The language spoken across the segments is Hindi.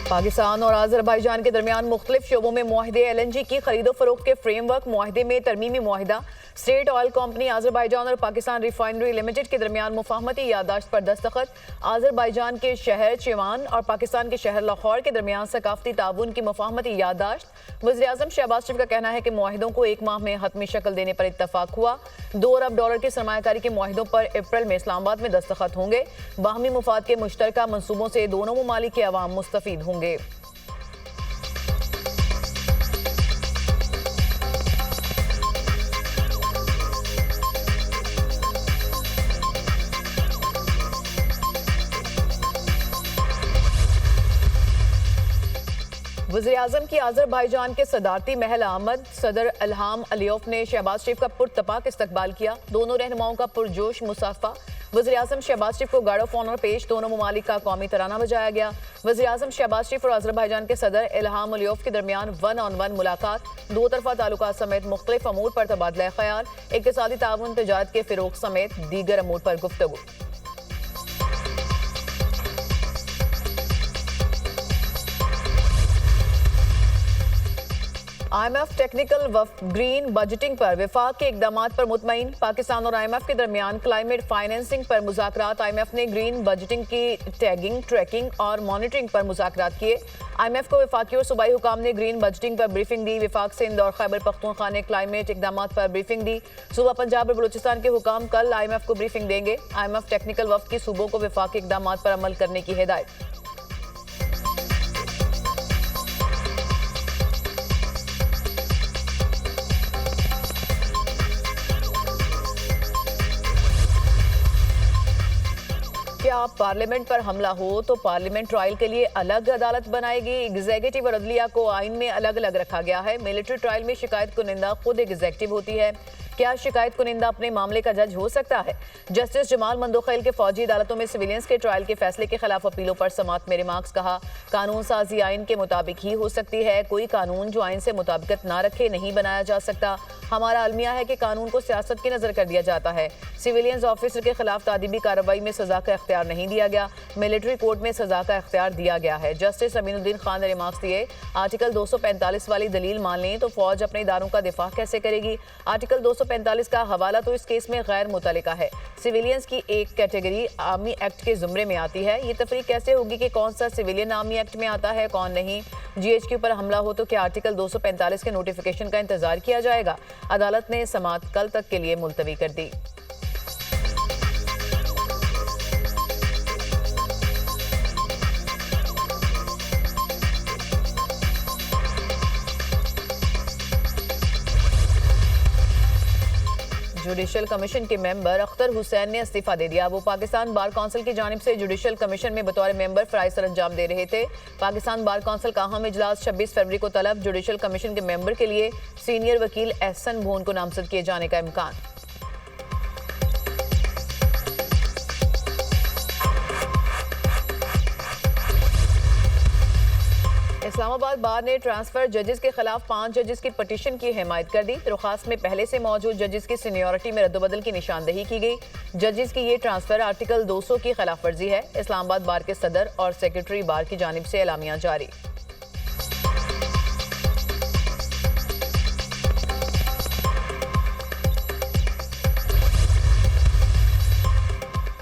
पाकिस्तान और अजरबैजान के दरमियान मुख्तलिफ शोबों में मुआहदे। LNG की खरीदो फरोख्त के फ्रेमवर्क मुआहदे में तरमीमी मुआहदा। स्टेट ऑयल कंपनी अजरबैजान और पाकिस्तान रिफाइनरी लिमिटेड के दरमियान मुफाहमती यादाश्त पर दस्तखत। अजरबैजान के शहर चिवान और पाकिस्तान के शहर लाहौर के दरमियान सकाफती ताउन की मुफाहमती यादाश्त। वज़ीर-ए-आज़म शहबाज शरीफ का कहना है कि मुआहिदों को 1 माह में हतमी शक्ल देने पर इत्तफाक हुआ। $2 अरब की सरमायाकारी के मुआहिदों पर अप्रैल में इस्लामाबाद में दस्तखत होंगे। बाहमी मुफाद के मुश्तरका मनसूबों से दोनों ममालिक के अवाम मुस्तफीद होंगे। वज़ीर-ए-आज़म की अज़रबैजान के सदारती महल आमद। सदर इल्हाम अलीयव ने शहबाज शरीफ का पुरतपाक इस्तकबाल किया। दोनों रहनुमाओं का पुरजोश मुसाफा। वज़ीर-ए-आज़म शहबाज शरीफ को गार्ड ऑफ ऑनर पेश। दोनों ममालिक का कौमी तराना बजाया गया। वज़ीर-ए-आज़म शहबाज शरीफ और अज़रबैजान के सदर इल्हाम अलीयव के दरमियान 1-on-1 मुलाकात। दो तरफा ताल्लुकात समेत मुख्तलिफ अमूर पर तबादला ख्याल। इक़्तिसादी ताउन, तिजारत के फ़रोग़ समेत दीगर अमूर पर गुफ्तगू। IMF टेक्निकल वफ़द ग्रीन बजटिंग पर विफाक के इक़दामात पर मुतमईन। पाकिस्तान और IMF के दरमियान क्लाइमेट फाइनेंसिंग पर मुज़ाकरात। IMF ने ग्रीन बजटिंग की टैगिंग, ट्रैकिंग और मॉनिटरिंग पर मुज़ाकरात किए। IMF को वफाकी और सूबाई हुकाम ने ग्रीन बजटिंग पर ब्रीफिंग दी। विफाक सिंध और खैबर पख्तूनख्वा ने क्लाइमेट इक़दामात पर ब्रीफिंग दी। सूबा पंजाब और बलूचिस्तान के हुकाम कल IMF को ब्रीफिंग देंगे। IMF टेक्निकल वफ़द की सूबों को विफाकी इक़दामात पर अमल करने की हिदायत। क्या पार्लियामेंट पर हमला हो तो पार्लियामेंट ट्रायल के लिए अलग अदालत बनाएगी। एग्जीक्यूटिव और अदलिया को आइन में अलग अलग रखा गया है। मिलिट्री ट्रायल में शिकायत कुनिंदा खुद एग्जीक्यूटिव होती है। क्या शिकायत कुनिंदा अपने मामले का जज हो सकता है। जस्टिस जमाल मंदोखैल के फौजी अदालतों में सिविलियंस के ट्रायल के फैसले के खिलाफ अपीलों पर समात में रिमार्क्स। कहा, कानून साजी आइन के मुताबिक ही हो सकती है। कोई कानून जो आइन से मुताबिकत ना रखे नहीं बनाया जा सकता। हमारा अलमिया है कि कानून को सियासत की नजर कर दिया जाता है। सिविलियंस ऑफिसर के खिलाफ तादीबी कार्रवाई में सजा का इख्तियार नहीं दिया गया। मिलिट्री कोर्ट में सजा का इख्तियार दिया गया है। जस्टिस अमीनुद्दीन खान ने रिमार्क्स दिए, आर्टिकल 245 वाली दलील मान लें तो फौज अपने इदारों का दिफा कैसे करेगी। आर्टिकल 245 का हवाला तो इस केस में गैर मुतल्लिका है। सिविलियंस की एक कैटेगरी आर्मी एक्ट के जुमरे में आती है। ये तफरीक कैसे होगी कि कौन सा सिविलियन आर्मी एक्ट में आता है, कौन नहीं। GHQ पर हमला हो तो क्या आर्टिकल 245 के नोटिफिकेशन का इंतजार किया जाएगा। अदालत ने समात कल तक के लिए मुलतवी कर दी। जुडिशल कमीशन के मेंबर अख्तर हुसैन ने इस्तीफा दे दिया। वो पाकिस्तान बार काउंसिल की जानिब से जुडिशल कमीशन में बतौर मेंबर फराइज सर अंजाम दे रहे थे। पाकिस्तान बार काउंसिल का अहम इजलास 26 फरवरी को तलब। जुडिशल कमीशन के मेंबर के लिए सीनियर वकील एहसन भून को नामजद किए जाने का इम्कान। इस्लामाबाद बार ने ट्रांसफर जजेस के खिलाफ 5 जजेस की पटिशन की हिमायत कर दी। दरख्वास्त में पहले से मौजूद जजेस की सीनियरिटी में रद्दबदल की निशानदही की गई। जजेस की ये ट्रांसफर आर्टिकल 200 की खिलाफ वर्जी है। इस्लामाबाद बार के सदर और सेक्रेटरी बार की जानिब से एलामिया जारी।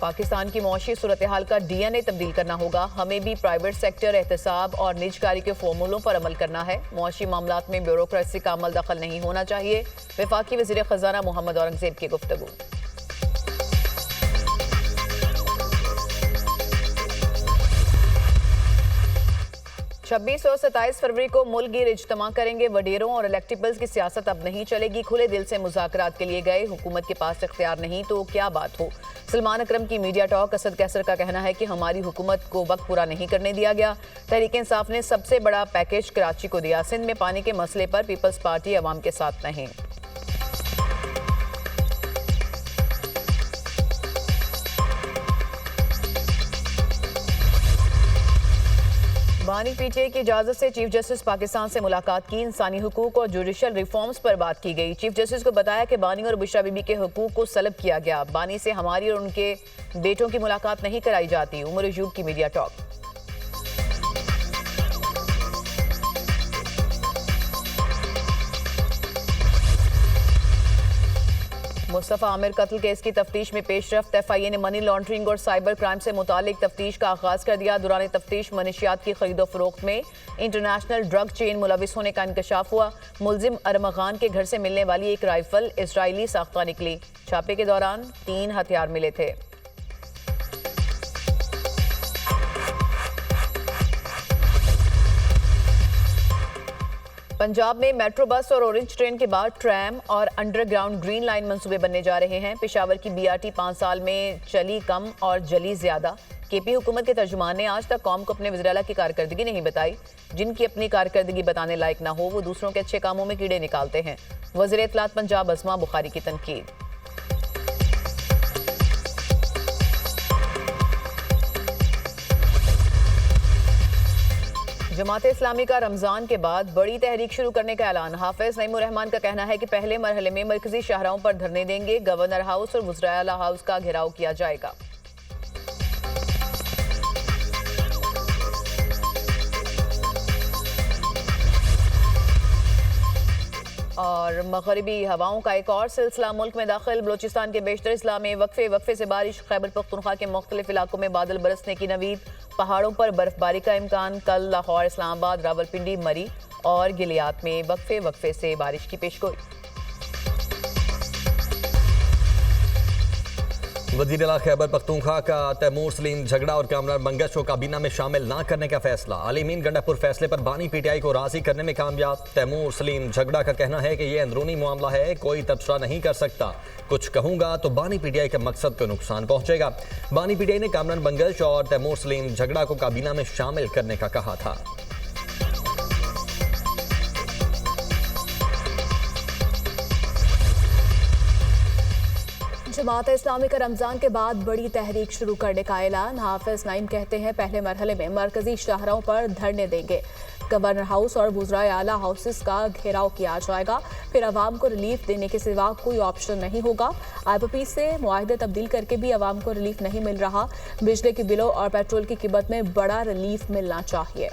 पाकिस्तान की मौशी सूरत हाल का DNA तब्दील करना होगा। हमें भी प्राइवेट सेक्टर, एहतसाब और निजकारी के फॉर्मूलों पर अमल करना है। मौशी मामलात में ब्यूरोक्रेसी का अमल दखल नहीं होना चाहिए। वफाकी वज़ीर ख़ज़ाना मोहम्मद औरंगज़ेब की गुफ्तगू। 26 और 27 फरवरी को मुल्क गिर इज्तिमा करेंगे। वडेरों और इलेक्टेबल्स की सियासत अब नहीं चलेगी। खुले दिल से मुज़ाकरात के लिए गए, हुकूमत के पास इख्तियार नहीं तो क्या बात हो। सलमान अकरम की मीडिया टॉक। असद कैसर का कहना है कि हमारी हुकूमत को वक्त पूरा नहीं करने दिया गया। तहरीक इंसाफ ने सबसे बड़ा पैकेज कराची को दिया। सिंध में पानी के मसले पर पीपल्स पार्टी अवाम के साथ नहीं। बानी पीटीआई की इजाजत से चीफ जस्टिस पाकिस्तान से मुलाकात की। इंसानी हुकूक और जुडिशल रिफॉर्म्स पर बात की गई। चीफ जस्टिस को बताया कि बानी और बुशरा बीबी के हुकूक को सलब किया गया। बानी से हमारी और उनके बेटों की मुलाकात नहीं कराई जाती। उमर अयूब की मीडिया टॉक। मुस्तफ़ा आमिर कत्ल केस की तफ्तीश में पेशरफ्त। FIA ने मनी लॉन्ड्रिंग और साइबर क्राइम से मुतालिक तफ्तीश का आगाज कर दिया। दौरान तफ्तीश मनशियात की खरीदो फरोख्त में इंटरनेशनल ड्रग चेन मुलविस होने का इंकशाफ हुआ। मुलजिम अरमगान के घर से मिलने वाली एक राइफल इसराइली साख्ता निकली। छापे के दौरान 3 हथियार मिले थे। पंजाब में मेट्रो बस और ऑरेंज ट्रेन के बाद ट्रैम और अंडरग्राउंड ग्रीन लाइन मंसूबे बनने जा रहे हैं। पेशावर की BRT 5 साल में चली कम और जली ज्यादा। KP हुकूमत के तर्जुमान ने आज तक कौम को अपने वज़ीर-ए-आला की कारकर्दगी नहीं बताई। जिनकी अपनी कारकर्दगी बताने लायक ना हो वो दूसरों के अच्छे कामों में कीड़े निकालते हैं। वज़ीर इत्तलात पंजाब अस्मा बुखारी की तनकीद। जमात इस्लामी का रमजान के बाद बड़ी तहरीक शुरू करने का ऐलान। हाफिज नईमुर रहमान का कहना है कि पहले मरहले में मरकजी शाहराहों पर धरने देंगे। गवर्नर हाउस और वज़ीर-ए-आला हाउस का घेराव किया जाएगा। और मगरिबी हवाओं का एक और सिलसिला मुल्क में दाखिल। बलोचिस्तान के बेशतर इस्लाह में वक्फे से बारिश। खैबर पख्तूनख्वा के मुख्तलिफ इलाकों में बादल बरसने की नवीद। पहाड़ों पर बर्फबारी का इम्कान। कल लाहौर, इस्लामाबाद, रावलपिंडी, मरी और गिलियात में वक्फे से बारिश की पेशगोई। वज़ीर-ए-आला खैबर पख्तूनख्वा का तैमूर सलीम झगड़ा और कामरान बंगश को काबीना में शामिल न करने का फैसला। आलिमीन गंडापुर फैसले पर बानी PTI को राजी करने में कामयाब। तैमूर सलीम झगड़ा का कहना है कि यह अंदरूनी मामला है, कोई तबसरा नहीं कर सकता। कुछ कहूंगा तो बानी PTI के मकसद को नुकसान पहुंचेगा। बानी PTI ने कामरान बंगश और तैमूर सलीम झगड़ा को काबीना में शामिल करने का कहा था। जमात इस्लामी का रमजान के बाद बड़ी तहरीक शुरू करने का ऐलान। हाफिज नईम कहते हैं पहले मरहले में मरकजी शाहराहों पर धरने देंगे। गवर्नर हाउस और वज़ीर-ए-आला हाउसेस का घेराव किया जाएगा। फिर अवाम को रिलीफ देने के सिवा कोई ऑप्शन नहीं होगा। IPP से मुआहदे तब्दील करके भी अवाम को रिलीफ नहीं मिल रहा। बिजली के बिलों और पेट्रोल की कीमत में बड़ा रिलीफ मिलना चाहिए।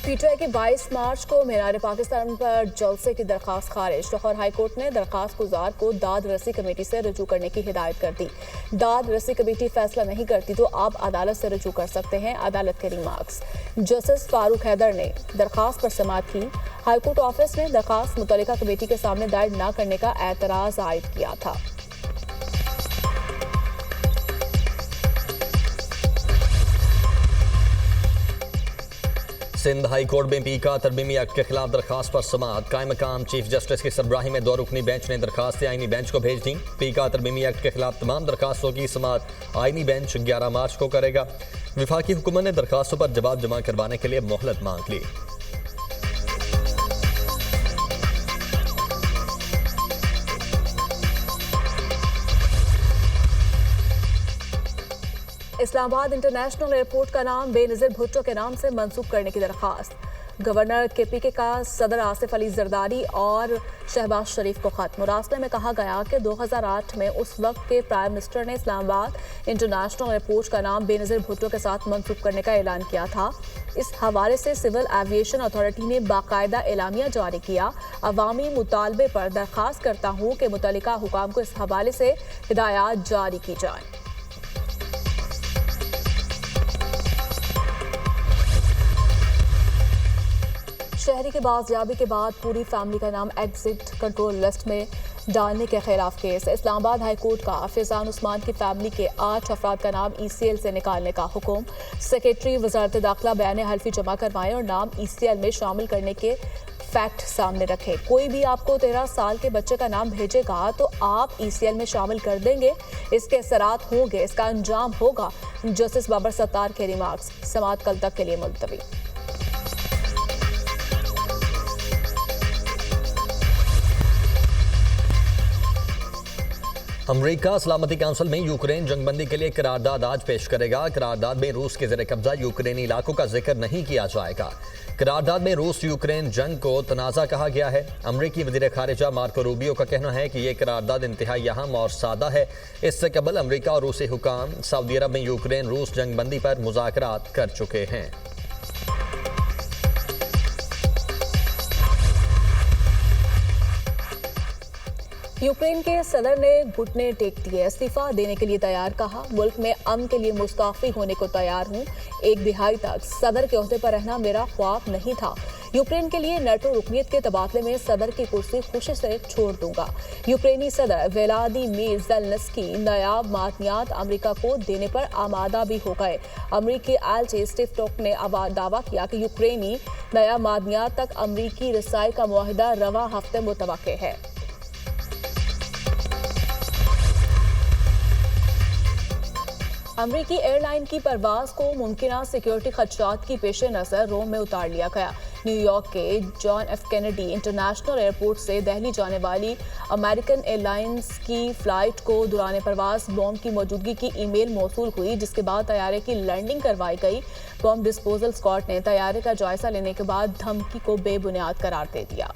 PTI की 22 मार्च को मीनार पाकिस्तान पर जलसे की दरखास्त खारिज। लाहौर हाई कोर्ट ने दरखास्त गुजार को दाद रसी कमेटी से रजू करने की हिदायत कर दी। दाद रसी कमेटी फैसला नहीं करती तो आप अदालत से रजू कर सकते हैं। अदालत के रिमार्क्स। जस्टिस फारूक हैदर ने दरखास्त पर समाअत की। हाई कोर्ट ऑफिस ने दरखास्त मुतल्लिका कमेटी के सामने दायर न करने का एतराज आयद किया था। सिंध हाई कोर्ट में पीका तरमीमी एक्ट के खिलाफ दरखास्त पर समाअत। कायम मकाम चीफ जस्टिस की सरबराही में 2 रुकनी बेंच ने दरखास्तें आईनी बेंच को भेज दी। पीका तरमीमी एक्ट के खिलाफ तमाम दरखास्तों की समाअत आईनी बेंच 11 मार्च को करेगा। विफाकी हुकूमत ने दरखास्तों पर जवाब जमा करवाने के लिए मोहलत मांग ली। इस्लामाबाद इंटरनेशनल एयरपोर्ट का नाम बेनज़ीर भुट्टो के नाम से मंसूब करने की दरखास्त। गवर्नर KPK का सदर आसिफ अली जरदारी और शहबाज शरीफ को खत। मुरासले में कहा गया कि 2008 में उस वक्त के प्राइम मिनिस्टर ने इस्लामाबाद इंटरनेशनल एयरपोर्ट का नाम बेनज़ीर भुट्टो के साथ मंसूब करने का ऐलान किया था। इस हवाले से सिविल एविएशन अथॉरिटी ने बाकायदा एलामिया जारी किया। अवामी मुतालबे पर दरखास्त करता हूँ कि मुतल्लिका हुकाम को इस हवाले से हिदायत जारी की जाए। शहरी के बाजियाबी के बाद पूरी फैमिली का नाम एग्जिट कंट्रोल लिस्ट में डालने के खिलाफ केस। इस्लामाबाद हाई कोर्ट का फैजान उस्मान की फैमिली के 8 अफराद का नाम ECL से निकालने का हुक्म। सेक्रेटरी वजारत दाखिला बयान हल्फी जमा करवाएं और नाम ECL में शामिल करने के फैक्ट सामने रखें। कोई भी आपको 13 साल के बच्चे का नाम भेजेगा तो आप ECL में शामिल कर देंगे। इसके असरात होंगे, इसका अंजाम होगा। जस्टिस बाबर सत्तार के रिमार्क्स। समाअत कल तक के लिए मुलतवी। अमरीका सलामती काउंसिल में यूक्रेन जंगबंदी के लिए करारदाद आज पेश करेगा। करारदाद में रूस के ज़ेर कब्जा यूक्रेनी इलाकों का जिक्र नहीं किया जाएगा। करारदाद में रूस यूक्रेन जंग को तनाज़ा कहा गया है। अमरीकी वज़ीर ख़ारिजा मार्को रूबियो का कहना है कि यह करारदाद इंतहाई अहम और सादा है। इससे कबल अमरीका और रूसी हुकाम सऊदी अरब में यूक्रेन रूस जंगबंदी पर मुज़ाकरात कर चुके हैं। यूक्रेन के सदर ने घुटने टेक दिए, इस्तीफा देने के लिए तैयार कहा। मुल्क में अमन के लिए मुस्ताफी होने को तैयार हूं। 1 दिहाई तक सदर के ओहदे पर रहना मेरा ख्वाब नहीं था। यूक्रेन के लिए नेटो रुकनीत के तबादले में सदर की कुर्सी खुशी से छोड़ दूंगा। यूक्रेनी सदर व्लादिमीर ज़ेलेंस्की नायाब मादनियात अमेरिका को देने पर आमादा भी हो गए। अमेरिकी एलची स्टीव टोक ने दावा किया कि यूक्रेनी नायाब मादनियात तक अमेरिकी रसाई का मुआहिदा रवा हफ्ते मुतवक्के है। अमेरिकी एयरलाइन की परवाज को मुमकिन सिक्योरिटी खदशात की पेश नज़र रोम में उतार लिया गया। न्यूयॉर्क के John F Kennedy international airport से दिल्ली जाने वाली अमेरिकन एयरलाइंस की फ्लाइट को दौरान परवाज बॉम्ब की मौजूदगी की ईमेल मौसूल हुई, जिसके बाद तैयारे की लैंडिंग करवाई गई। बॉम्ब डिस्पोजल स्क्वाड ने तैयारे का जायजा लेने के बाद धमकी को बेबुनियाद करार दे दिया।